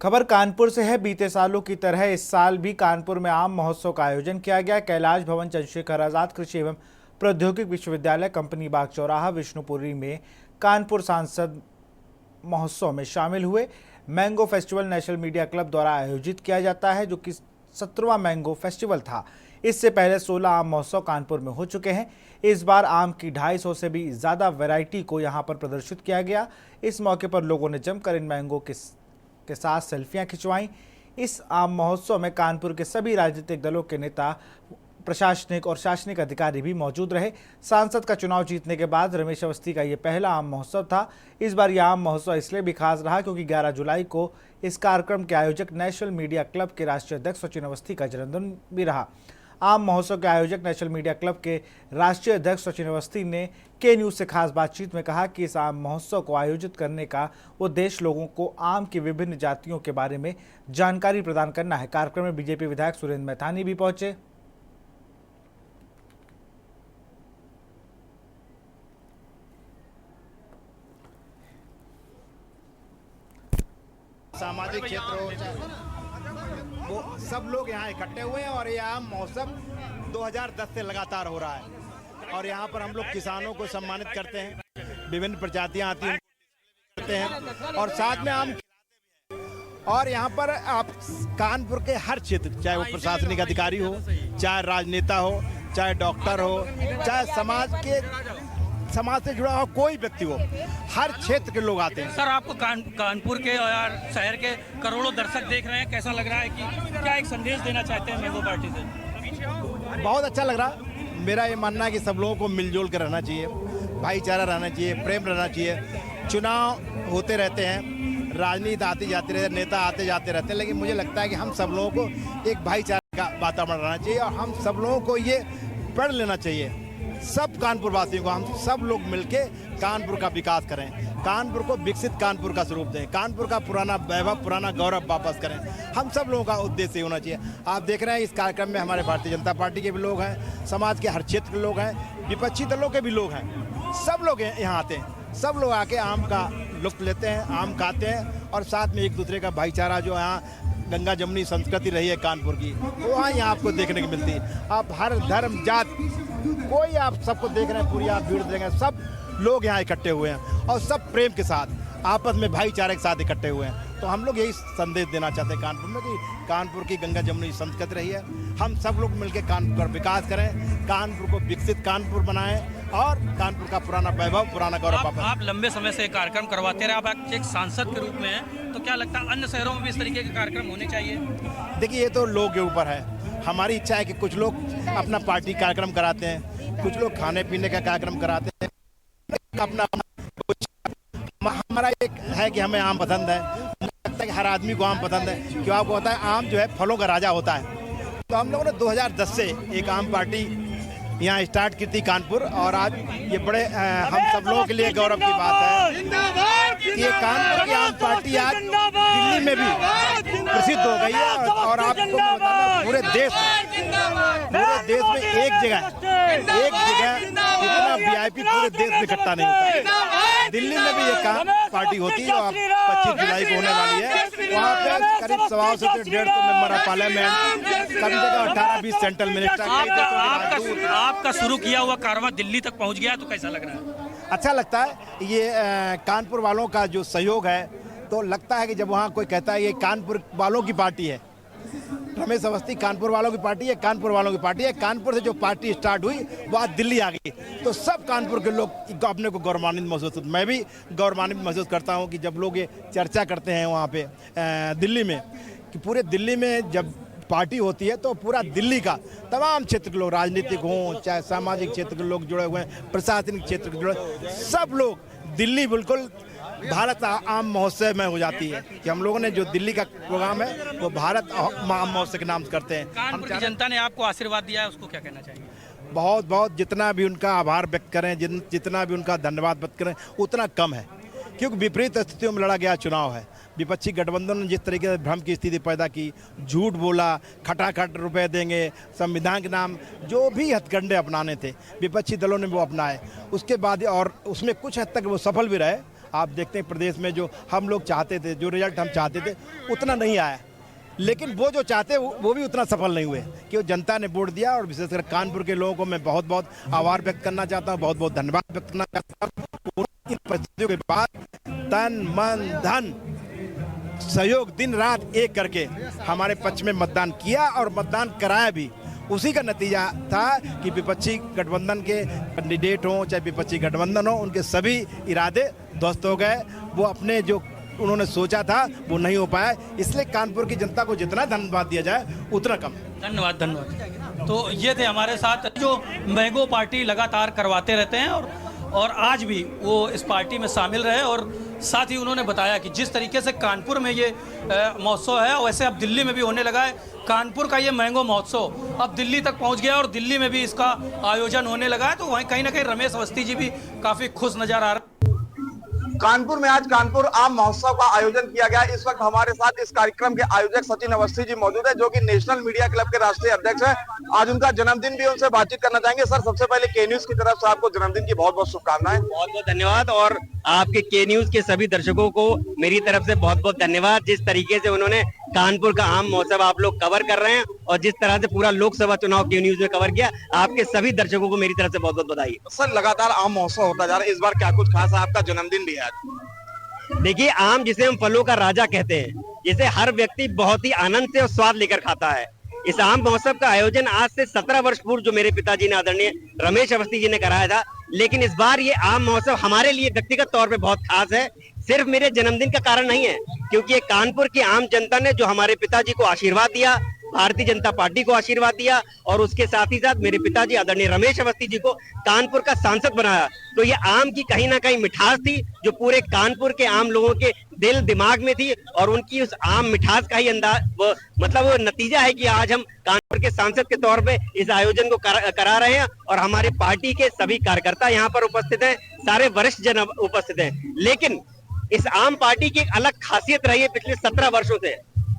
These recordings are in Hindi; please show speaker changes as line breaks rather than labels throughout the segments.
खबर कानपुर से है। बीते सालों की तरह इस साल भी कानपुर में आम महोत्सव का आयोजन किया गया। कैलाश भवन, चंद्रशेखर आजाद कृषि एवं प्रौद्योगिक विश्वविद्यालय, कंपनी बाग चौराहा, विष्णुपुरी में कानपुर सांसद महोत्सव में शामिल हुए। Mango festival national media club द्वारा आयोजित किया जाता है, जो कि 17वां मैंगो फेस्टिवल था। इससे पहले 16 आम महोत्सव कानपुर में हो चुके हैं। इस बार आम की 250 से भी ज़्यादा वैरायटी को यहाँ पर प्रदर्शित किया गया। इस मौके पर लोगों ने जमकर इन मैंगो के साथ सेल्फियां खिंचवाईं। इस आम महोत्सव में कानपुर के सभी राजनीतिक दलों के नेता, प्रशासनिक और शासनिक अधिकारी भी मौजूद रहे। सांसद का चुनाव जीतने के बाद रमेश अवस्थी का ये पहला आम महोत्सव था। इस बार यह आम महोत्सव इसलिए भी खास रहा क्योंकि 11 जुलाई को इस कार्यक्रम के आयोजक नेशनल मीडिया क्लब के राष्ट्रीय अध्यक्ष सचिन अवस्थी का जन्मदिन भी रहा। आम महोत्सव के आयोजक नेशनल मीडिया क्लब के राष्ट्रीय अध्यक्ष सचिन अवस्थी ने के न्यूज़ से खास बातचीत में कहा कि इस आम महोत्सव को आयोजित करने का उद्देश्य लोगों को आम की विभिन्न जातियों के बारे में जानकारी प्रदान करना है। कार्यक्रम में बीजेपी विधायक सुरेंद्र मैथानी भी पहुंचे।
सामाजिक क्षेत्रों वो सब लोग यहाँ इकट्ठे हुए हैं और ये आम महोत्सव 2010 से लगातार हो रहा है और यहाँ पर हम लोग किसानों को सम्मानित करते हैं। विभिन्न प्रजातियाँ आती हैं करते हैं और साथ में आम खिलाते भी हैं। और यहाँ पर आप कानपुर के हर क्षेत्र, चाहे वो प्रशासनिक अधिकारी हो, चाहे राजनेता हो, चाहे डॉक्टर हो, चाहे समाज से जुड़ा हुआ कोई व्यक्ति हो, हर क्षेत्र के लोग आते हैं।
सर, आपको कानपुर के और शहर के करोड़ों दर्शक देख रहे हैं, कैसा लग रहा है कि क्या एक संदेश देना चाहते हैं मैंगो पार्टी से?
बहुत अच्छा लग रहा। मेरा ये मानना है कि सब लोगों को मिलजुल कर रहना चाहिए, भाईचारा रहना चाहिए, प्रेम रहना चाहिए। चुनाव होते रहते हैं, राजनीति आती जाती रहती है, नेता आते जाते रहते हैं, लेकिन मुझे लगता है कि हम सब लोगों को एक भाईचारे का वातावरण रहना चाहिए और हम सब लोगों को ये पढ़ लेना चाहिए। सब कानपुर वासियों को हम सब लोग मिलके कानपुर का विकास करें, कानपुर को विकसित कानपुर का स्वरूप दें, कानपुर का पुराना वैभव, पुराना गौरव वापस करें। हम सब लोगों का उद्देश्य होना चाहिए। आप देख रहे हैं इस कार्यक्रम में हमारे भारतीय जनता पार्टी के भी लोग हैं, समाज के हर क्षेत्र के लोग हैं, विपक्षी दलों के भी लोग हैं। सब लोग यहाँ आते हैं, सब लोग आके आम का लुत्फ लेते हैं, आम खाते हैं और साथ में एक दूसरे का भाईचारा, जो यहाँ गंगा जमुनी संस्कृति रही है कानपुर की, वो यहाँ आपको देखने को मिलती है। आप हर धर्म जात कोई आप सबको देख रहे हैं, पूरी आप भीड़ देखेंगे, सब लोग यहाँ इकट्ठे हुए हैं और सब प्रेम के साथ आपस में भाईचारे के साथ इकट्ठे हुए हैं। तो हम लोग यही संदेश देना चाहते हैं कानपुर में कि कानपुर की गंगा जमुनी संस्कृति रही है। हम सब लोग मिलकर कानपुर का विकास करें, कानपुर को विकसित कानपुर बनाएं और कानपुर का पुराना वैभव, पुराना गौरव वापस।
आप लंबे समय से कार्यक्रम करवाते रहे, आप एक सांसद के रूप में हैं, तो क्या लगता है अन्य शहरों में भी इस तरीके के कार्यक्रम होने चाहिए?
देखिए, ये तो लोग के ऊपर है। हमारी इच्छा है कि कुछ लोग अपना पार्टी कार्यक्रम कराते हैं, कुछ लोग खाने पीने का कार्यक्रम कराते हैं, अपना हमारा एक है कि हमें आम पसंद है। मुझे लगता है कि हर आदमी को आम पसंद है, क्यों आपको होता है आम जो है फलों का राजा होता है। तो हम लोगों ने 2010 से एक आम पार्टी यहाँ स्टार्ट की थी कानपुर और आज ये बड़े हम सब लोगों के लिए गौरव की बात है कि ये कानपुर की आम पार्टी आज दिल्ली में भी प्रसिद्ध हो गई है। और आपको पूरे देश में एक जगह इतना वीआईपी पूरे देश में इकट्ठा नहीं होता। दिल्ली में भी ये काम पार्टी होती है और 25 जुलाई को होने वाली है। वहाँ पे करीब 100 से 150 मेंबर ऑफ पार्लियामेंट, कभी जगह 18-20 सेंट्रल मिनिस्टर।
आपका शुरू किया हुआ कारवां दिल्ली तक पहुँच गया, तो कैसा लग रहा है?
अच्छा लगता है। ये कानपुर वालों का जो सहयोग है, तो लगता है कि जब वहाँ कोई कहता है ये कानपुर वालों की पार्टी है, रमेश अवस्थी कानपुर वालों की पार्टी है, कानपुर वालों की पार्टी है। कानपुर से जो पार्टी स्टार्ट हुई वो आज दिल्ली आ गई, तो सब कानपुर के लोग अपने को गौरवान्वित महसूस होते। मैं भी गौरवान्वित महसूस करता हूँ कि जब लोग ये चर्चा करते हैं वहाँ पे दिल्ली में, कि पूरे दिल्ली में जब पार्टी होती है तो पूरा दिल्ली का तमाम क्षेत्र के लोग, राजनीतिक हों चाहे सामाजिक क्षेत्र के लोग जुड़े हुए हैं, प्रशासनिक क्षेत्र के जुड़े, सब लोग दिल्ली बिल्कुल भारत आम महोत्सव में हो जाती है। कि हम लोगों ने जो दिल्ली का प्रोग्राम है वो भारत आम महोत्सव के नाम से करते हैं।
कानपुर की जनता ने आपको आशीर्वाद दिया है, उसको क्या कहना चाहिए?
बहुत बहुत, जितना भी उनका आभार व्यक्त करें, जितना भी उनका धन्यवाद व्यक्त करें उतना कम है, क्योंकि विपरीत स्थितियों में लड़ा गया चुनाव है। विपक्षी गठबंधन ने जिस तरीके से भ्रम की स्थिति पैदा की, झूठ बोला, खटाखट रुपए देंगे, संविधान के नाम जो भी हथकंडे अपनाने थे विपक्षी दलों ने वो अपनाए। उसके बाद और उसमें कुछ हद तक वो सफल भी रहे आप देखते हैं प्रदेश में जो हम लोग चाहते थे, जो रिजल्ट हम चाहते थे उतना नहीं आया, लेकिन वो जो चाहते वो भी उतना सफल नहीं हुए कि वो जनता ने वोट दिया। और विशेषकर कानपुर के लोगों को मैं बहुत बहुत आभार व्यक्त करना चाहता हूँ, बहुत बहुत धन्यवाद व्यक्त करना चाहता हूँ। इन परिस्थितियों के बाद तन मन धन सहयोग दिन रात एक करके हमारे पक्ष में मतदान किया और मतदान कराया भी। उसी का नतीजा था कि विपक्षी गठबंधन के कैंडिडेट हों चाहे विपक्षी गठबंधन हो, उनके सभी इरादे ध्वस्त हो गए। वो अपने जो उन्होंने सोचा था वो नहीं हो पाया। इसलिए कानपुर की जनता को जितना धन्यवाद दिया जाए उतना कम।
धन्यवाद धन्यवाद। तो ये थे हमारे साथ जो मैंगो पार्टी लगातार करवाते रहते हैं और आज भी वो इस पार्टी में शामिल रहे। और साथ ही उन्होंने बताया कि जिस तरीके से कानपुर में ये महोत्सव है वैसे अब दिल्ली में भी होने लगा है। कानपुर का ये मैंगो महोत्सव अब दिल्ली तक पहुंच गया और दिल्ली में भी इसका आयोजन होने लगा है। तो वहीं कहीं ना कहीं रमेश अवस्थी जी भी काफ़ी खुश नज़र आ रहे हैं।
कानपुर में आज कानपुर आम महोत्सव का आयोजन किया गया। इस वक्त हमारे साथ इस कार्यक्रम के आयोजक सचिन अवस्थी जी मौजूद है, जो कि नेशनल मीडिया क्लब के राष्ट्रीय अध्यक्ष हैं। आज उनका जन्मदिन भी, उनसे बातचीत करना चाहेंगे। सर, सबसे पहले के न्यूज की तरफ से आपको जन्मदिन की बहुत बहुत शुभकामनाएं।
बहुत बहुत धन्यवाद और आपके के न्यूज के सभी दर्शकों को मेरी तरफ से बहुत बहुत धन्यवाद। जिस तरीके से उन्होंने कानपुर का आम महोत्सव आप लोग कवर कर रहे हैं और जिस तरह से पूरा लोकसभा चुनाव के न्यूज में कवर किया, आपके सभी दर्शकों को मेरी तरफ से बहुत बहुत बधाई।
सर, लगातार आम महोत्सव होता जा रहा है, इस बार क्या कुछ खास है? आपका जन्मदिन भी है आज।
देखिए, आम जिसे हम फलों का राजा कहते हैं, जिसे हर व्यक्ति बहुत ही आनंद से और स्वाद लेकर खाता है, इस आम महोत्सव का आयोजन आज से 17 वर्ष पूर्व जो मेरे पिताजी ने, आदरणीय रमेश अवस्थी जी ने कराया था। लेकिन इस बार ये आम महोत्सव हमारे लिए व्यक्तिगत तौर पे बहुत खास है। सिर्फ मेरे जन्मदिन का कारण नहीं है, क्योंकि ये कानपुर की आम जनता ने जो हमारे पिताजी को आशीर्वाद दिया, भारतीय जनता पार्टी को आशीर्वाद दिया और उसके साथ ही साथ मेरे पिताजी आदरणीय रमेश अवस्थी जी को कानपुर का सांसद बनाया। तो ये आम की कहीं ना कहीं मिठास थी जो पूरे कानपुर के आम लोगों के दिल दिमाग में थी और उनकी उस आम मिठास का ही अंदाज वो नतीजा है कि आज हम कानपुर के सांसद के तौर पे इस आयोजन को करा रहे हैं और हमारे पार्टी के सभी कार्यकर्ता यहाँ पर उपस्थित हैं, सारे वरिष्ठ जन उपस्थित हैं। लेकिन इस आम पार्टी की एक अलग खासियत रही है पिछले 17 वर्षों से।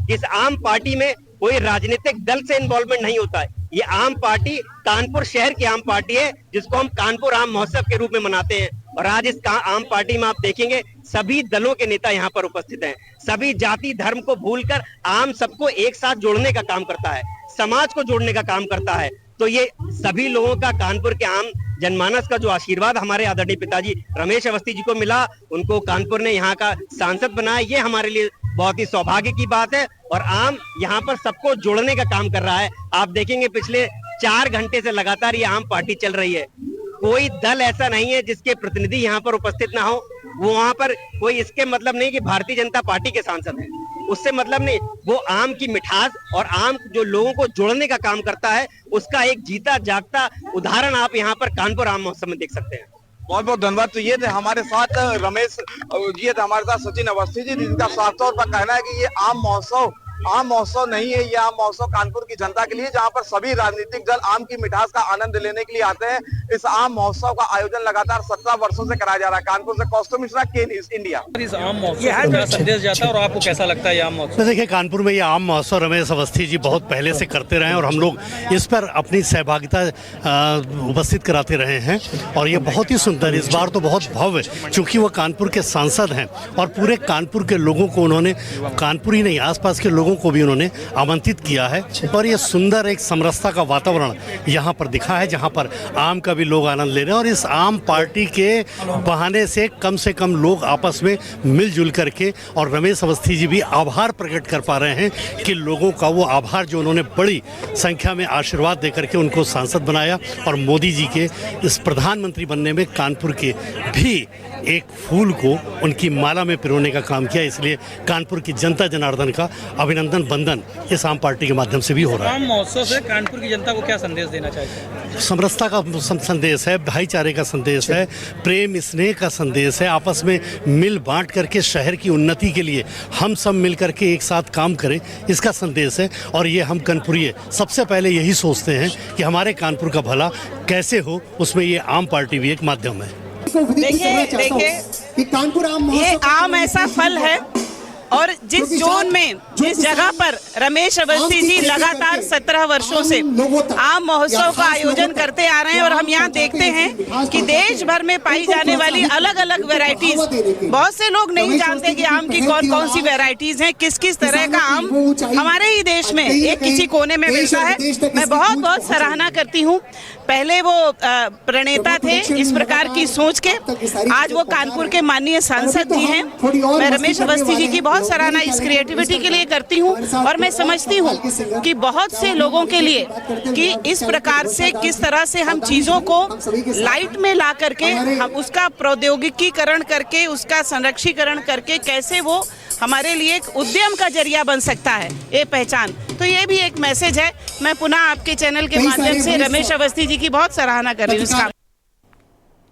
इस आम पार्टी में कोई राजनीतिक दल से इन्वॉल्वमेंट नहीं होता है। ये आम पार्टी कानपुर शहर की आम पार्टी है, जिसको हम कानपुर आम महोत्सव के रूप में मनाते हैं। और आज इस आम पार्टी में आप देखेंगे सभी दलों के नेता यहाँ पर उपस्थित हैं। सभी जाति धर्म को भूलकर आम सबको एक साथ जोड़ने का काम करता है, समाज को जोड़ने का काम करता है। तो ये सभी लोगों का कानपुर के आम जनमानस का जो आशीर्वाद हमारे आदरणीय पिताजी रमेश अवस्थी जी को मिला, उनको कानपुर ने यहाँ का सांसद बनाया, ये हमारे लिए बहुत ही सौभाग्य की बात है। और आम यहाँ पर सबको जोड़ने का काम कर रहा है। आप देखेंगे पिछले 4 घंटे से लगातार ये आम पार्टी चल रही है। कोई दल ऐसा नहीं है जिसके प्रतिनिधि यहाँ पर उपस्थित ना हो। वो वहाँ पर कोई इसके मतलब नहीं कि भारतीय जनता पार्टी के सांसद हैं, उससे मतलब नहीं। वो आम की मिठास और आम जो लोगों को जोड़ने का काम करता है, उसका एक जीता जागता उदाहरण आप यहाँ पर कानपुर आम महोत्सव में देख सकते हैं।
बहुत बहुत धन्यवाद। तो ये थे हमारे साथ रमेश जी, थे हमारे साथ सचिन अवस्थी जी, जिनका साफ तौर पर कहना है कि ये आम महोत्सव नहीं है, ये आम महोत्सव कानपुर की जनता के लिए, जहां पर सभी राजनीतिक दल आम की मिठास का आनंद लेने के लिए आते हैं। इस आम महोत्सव का आयोजन लगातार 17 वर्षों से कराया जा रहा है। कानपुर से कौस्तुभ मिश्रा, के न्यूज इंडिया।
इस आम महोत्सव से क्या संदेश जाता है और आपको कैसा लगता है ये आम महोत्सव?
देखिए, कानपुर में ये आम महोत्सव रमेश अवस्थी जी बहुत पहले से करते रहे और हम लोग इस पर अपनी सहभागिता उपस्थित कराते रहे हैं और ये बहुत ही सुंदर, इस बार तो बहुत भव्य, चूंकि वो कानपुर के सांसद हैं और पूरे कानपुर के लोगों को उन्होंने, कानपुर ही नहीं आसपास के लोगों को भी उन्होंने आमंत्रित किया है। और ये सुंदर एक समरसता का वातावरण यहाँ पर दिखा है, जहाँ पर आम का भी लोग आनंद ले रहे हैं। और इस आम पार्टी के बहाने से कम लोग आपस में मिलजुल करके, और रमेश अवस्थी जी भी आभार प्रकट कर पा रहे हैं कि लोगों का वो आभार जो उन्होंने बड़ी संख्या में आशीर्वाद देकर के उनको सांसद बनाया और मोदी जी के इस प्रधानमंत्री बनने में कानपुर के भी एक फूल को उनकी माला में पिरोने का काम किया। इसलिए कानपुर की जनता जनार्दन का अभिनंदन बंदन इस आम पार्टी के माध्यम से भी हो रहा है।
आम महोत्सव से कानपुर की जनता को क्या संदेश देना चाहते हैं?
समरसता का संदेश है, भाईचारे का संदेश है, प्रेम स्नेह का संदेश है। आपस में मिल बांट करके शहर की उन्नति के लिए हम सब मिल करके एक साथ काम करें, इसका संदेश है। और ये हम कानपुरिये सबसे पहले यही सोचते हैं कि हमारे कानपुर का भला कैसे हो, उसमें ये आम पार्टी भी एक माध्यम है।
देखिए, ये आम ऐसा फल है और जिस जोन में, जिस जगह पर रमेश अवस्थी जी लगातार 17 वर्षों से आम महोत्सव का आयोजन करते आ रहे हैं, और हम यहाँ देखते हैं कि देश भर में पाई जाने वाली अलग अलग वैरायटीज, बहुत से लोग नहीं जानते कि आम की कौन कौन सी वैरायटीज हैं, किस किस तरह का आम हमारे ही देश में एक किसी कोने में मिलता है। मैं बहुत बहुत सराहना करती हूँ। पहले वो प्रणेता थे इस प्रकार की सोच के, आज वो कानपुर के माननीय सांसद भी हैं। मैं रमेश अवस्थी जी की बहुत सराहना इस क्रिएटिविटी के लिए करती हूँ, और मैं समझती हूँ कि बहुत से लोगों के लिए कि इस प्रकार से किस तरह से हम चीज़ों को लाइट में ला करके, हम उसका प्रौद्योगिकीकरण करके, उसका संरक्षीकरण करके कैसे वो हमारे लिए एक उद्यम का जरिया बन सकता है, ये पहचान। तो ये भी एक मैसेज है। मैं पुनः आपके चैनल के माध्यम से रमेश अवस्थी जी की बहुत सराहना कर रही हूँ इस काम।